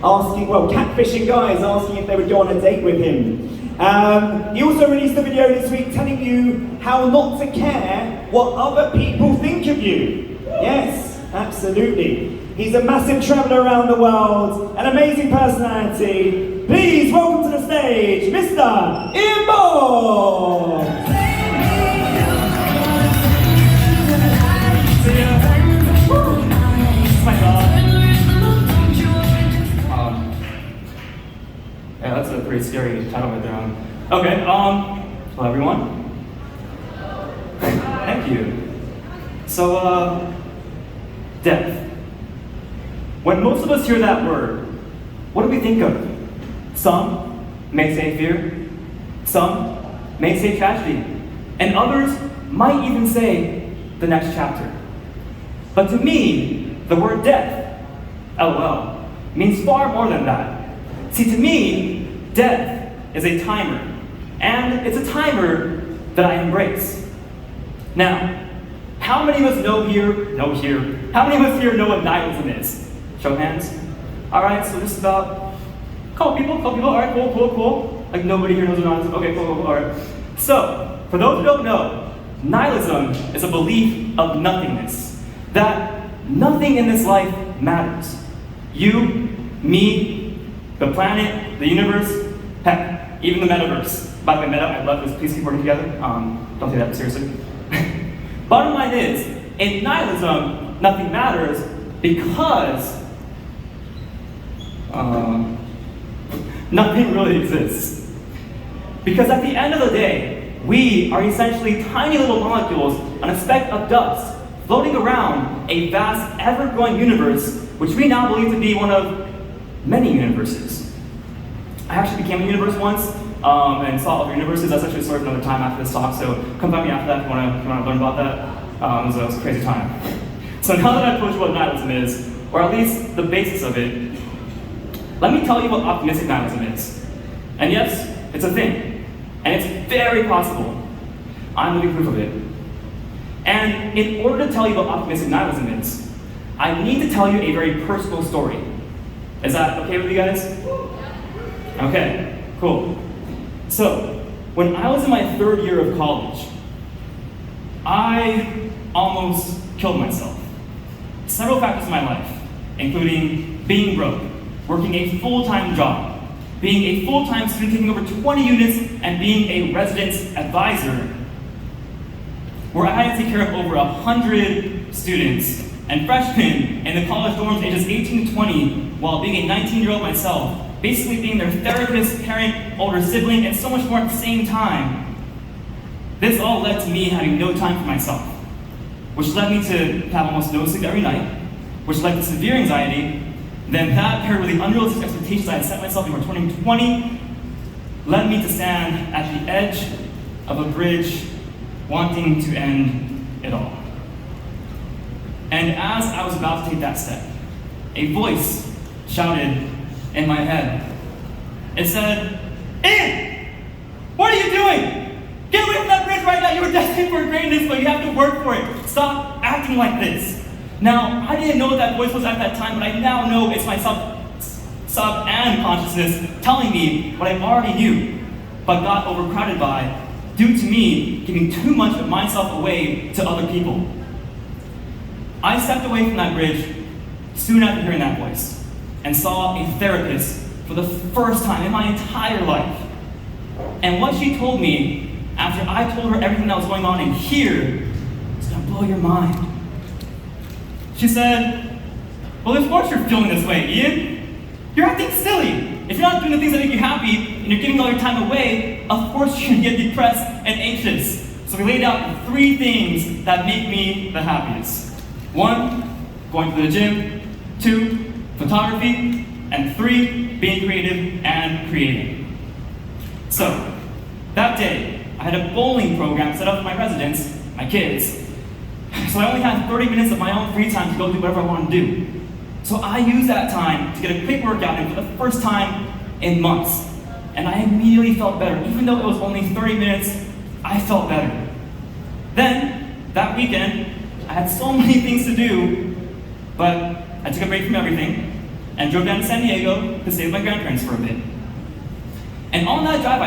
Catfishing guys asking if they would go on a date with him. He also released a video this week telling you how not to care what other people think of you. Yes, absolutely. He's a massive traveller around the world, an amazing personality. Please welcome to the stage, Mr. Ian Boggs! Yeah, that's a pretty scary title right there. Okay, hello everyone. Thank you. So, death. When most of us hear that word, what do we think of? Some may say fear, some may say tragedy, and others might even say the next chapter. But to me, the word death, LOL, means far more than that. See, to me, death is a timer, and it's a timer that I embrace. Now, how many of us know how many of us here know what nihilism is? Show of hands. All right, so just about, couple people, all right, cool. Like nobody here knows what nihilism is. Okay, cool, all right. So, for those who don't know, nihilism is a belief of nothingness, that nothing in this life matters. You, me, the planet, the universe, heck, even the metaverse. By the way, meta, I love this. Please keep working together. Don't take that seriously. Bottom line is, in nihilism, nothing matters because nothing really exists. Because at the end of the day, we are essentially tiny little molecules on a speck of dust floating around a vast, ever-growing universe, which we now believe to be one of many universes. I actually became a universe once and saw other universes. That's actually a story for another time after this talk, so come find me after that if you want to learn about that. It was a crazy time. So now that I've told you what nihilism is, or at least the basis of it, let me tell you what optimistic nihilism is. And yes, it's a thing, and it's very possible. I'm living proof of it. And in order to tell you what optimistic nihilism is, I need to tell you a very personal story. Is that okay with you guys? Okay, cool. So, when I was in my third year of college, I almost killed myself. Several factors in my life, including being broke, working a full-time job, being a full-time student taking over 20 units, and being a residence advisor, where I had to take care of over 100 students and freshmen in the college dorms ages 18 to 20, while being a 19-year-old myself, basically being their therapist, parent, older sibling, and so much more at the same time. This all led to me having no time for myself, which led me to have almost no sleep every night, which led to severe anxiety. Then that, paired with the unrealistic expectations I had set myself before 2020, led me to stand at the edge of a bridge, wanting to end it all. And as I was about to take that step, a voice shouted in my head. It said, "Ian, what are you doing? Get away from that bridge right now. You were destined for greatness, but you have to work for it. Stop acting like this." Now, I didn't know what that voice was at that time, but I now know it's my sub and consciousness telling me what I already knew, but got overcrowded by, due to me giving too much of myself away to other people. I stepped away from that bridge soon after hearing that voice and saw a therapist for the first time in my entire life. And what she told me after I told her everything that was going on in here is gonna blow your mind. She said, "Well, of course you're feeling this way, Ian. You're acting silly. If you're not doing the things that make you happy and you're giving all your time away, of course you're gonna get depressed and anxious." So we laid out 3 things that make me the happiest. 1, going to the gym. 2, photography. And 3, being creative and creating. So, that day, I had a bowling program set up for my residents, my kids. So I only had 30 minutes of my own free time to go do whatever I wanted to do. So I used that time to get a quick workout in for the first time in months. And I immediately felt better. Even though it was only 30 minutes, I felt better. Then, that weekend, I had so many things to do, but I took a break from everything, and drove down to San Diego to stay with my grandparents for a bit. And on that drive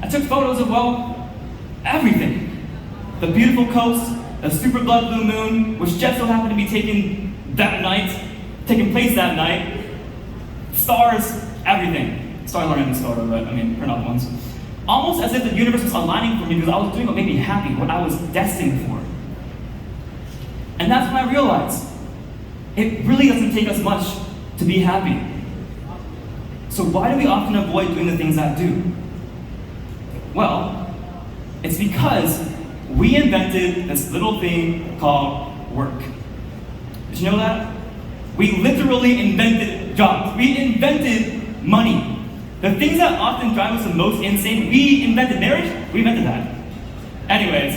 I took photos of, well, everything. The beautiful coast, the super blood blue moon, which just so happened to be taking place that night, stars, everything. Stars aren't in this photo, but I mean, print out the ones. Almost as if the universe was aligning for me because I was doing what made me happy, what I was destined for. And that's when I realized it really doesn't take us much to be happy. So why do we often avoid doing the things that do? Well, it's because we invented this little thing called work. Did you know that? We literally invented jobs. We invented money. The things that often drive us the most insane, we invented marriage, we invented that. Anyways,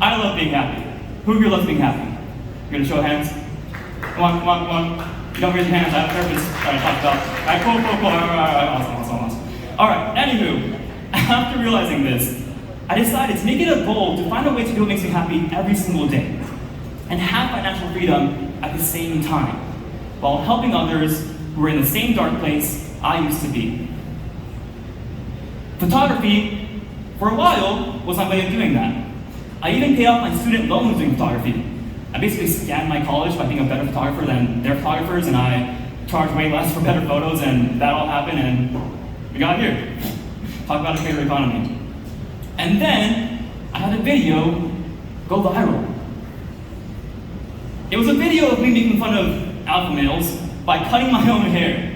I love being happy. Who here loves being happy? You gonna show hands? Come on. You don't raise your hands, I have purpose that I talked about. Alright, cool. Awesome. Alright, anywho, after realizing this, I decided to make it a goal to find a way to do what makes me happy every single day. And have financial freedom at the same time, while helping others who are in the same dark place I used to be. Photography, for a while, was my way of doing that. I even paid off my student loans doing photography. I basically scammed my college by being a better photographer than their photographers, and I charged way less for better photos, and that all happened, and we got here. Talk about a creator economy. And then, I had a video go viral. It was a video of me making fun of alpha males by cutting my own hair.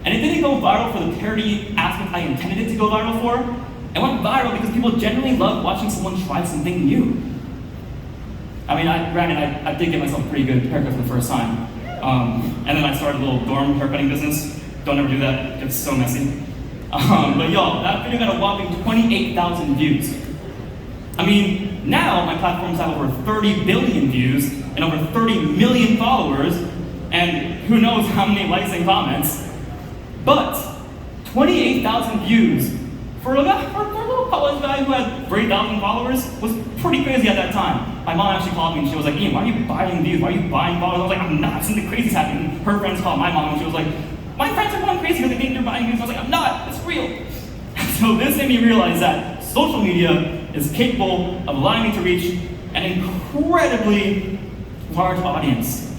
And it didn't go viral for the parody aspect I intended it to go viral for. It went viral because people generally love watching someone try something new. I mean, I did get myself a pretty good haircut for the first time. And then I started a little dorm haircutting business. Don't ever do that, it's so messy. But y'all, that video got a whopping 28,000 views. I mean, now my platforms have over 30 billion views and over 30 million followers, and who knows how many likes and comments. But 28,000 views for a little college guy who had 3,000 followers was pretty crazy at that time. My mom actually called me and she was like, Ian, why are you buying views? Why are you buying followers? I was like, I'm not. Something crazy's happening. Her friends called my mom and she was like, my friends are going crazy because they think you're buying views. I was like, I'm not. It's real. So this made me realize that social media is capable of allowing me to reach an incredibly large audience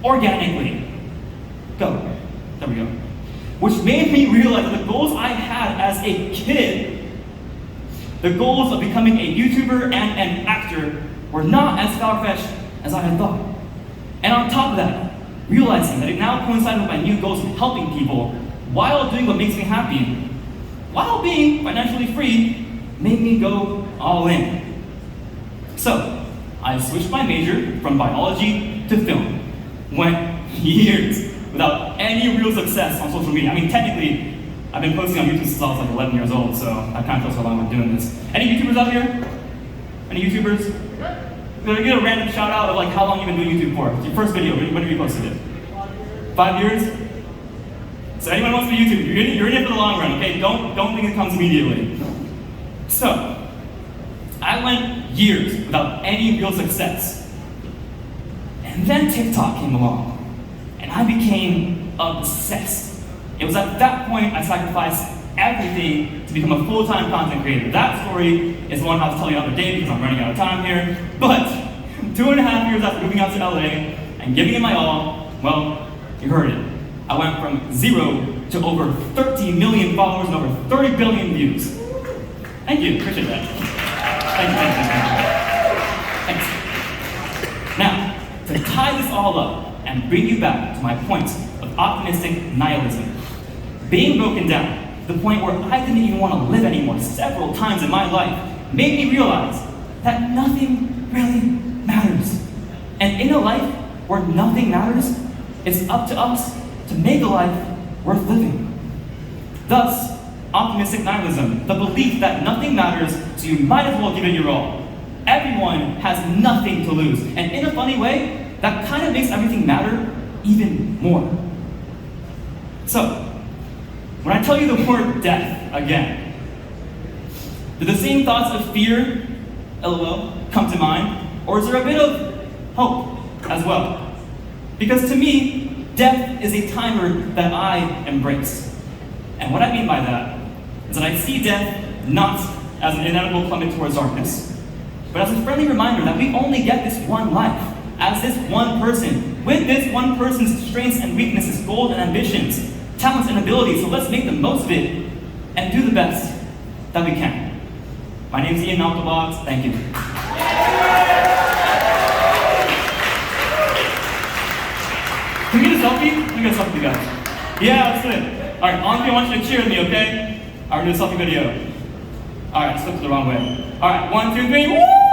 organically. There we go. Which made me realize that the goals I had as a kid, the goals of becoming a YouTuber and an actor, were not as far-fetched as I had thought. And on top of that, realizing that it now coincided with my new goals of helping people while doing what makes me happy, while being financially free, made me go all in. So, I switched my major from biology to film. Went years without any real success on social media. I mean, technically, I've been posting on YouTube since I was like 11 years old, so I kind of feel so long I'm doing this. Any YouTubers out here? Any YouTubers? Gonna get a random shout out of like how long you've been doing YouTube for. It's your first video, when have you posted it? 5 years? So anyone wants to be YouTuber, you're in it for the long run, okay? Don't think it comes immediately. So, I went years without any real success. And then TikTok came along. And I became obsessed. It was at that point I sacrificed everything to become a full-time content creator. That story is the one I'll tell you another day because I'm running out of time here. But 2.5 years after moving out to LA and giving it my all, well, you heard it. I went from 0 to over 30 million followers and over 30 billion views. Thank you, appreciate that. Thanks. Now, to tie this all up, and bring you back to my point of optimistic nihilism. Being broken down to the point where I didn't even want to live anymore several times in my life made me realize that nothing really matters. And in a life where nothing matters, it's up to us to make a life worth living. Thus, optimistic nihilism, the belief that nothing matters, so you might as well give it your all. Everyone has nothing to lose, and in a funny way, that kind of makes everything matter even more. So, when I tell you the word death again, do the same thoughts of fear, LOL, come to mind? Or is there a bit of hope as well? Because to me, Death is a timer that I embrace. And what I mean by that is that I see death not as an inevitable plummet towards darkness, but as a friendly reminder that we only get this one life, as this one person, with this one person's strengths and weaknesses, goals and ambitions, talents and abilities. So let's make the most of it and do the best that we can. My name is Ian Maltobot. Thank you. Can we get a selfie? Let me get a selfie with you guys. Yeah, that's it. Alright, Andre, I want you to cheer with me, okay? Alright, we're doing a selfie video. Alright, slipped it the wrong way. Alright, 1, 2, 3, woo!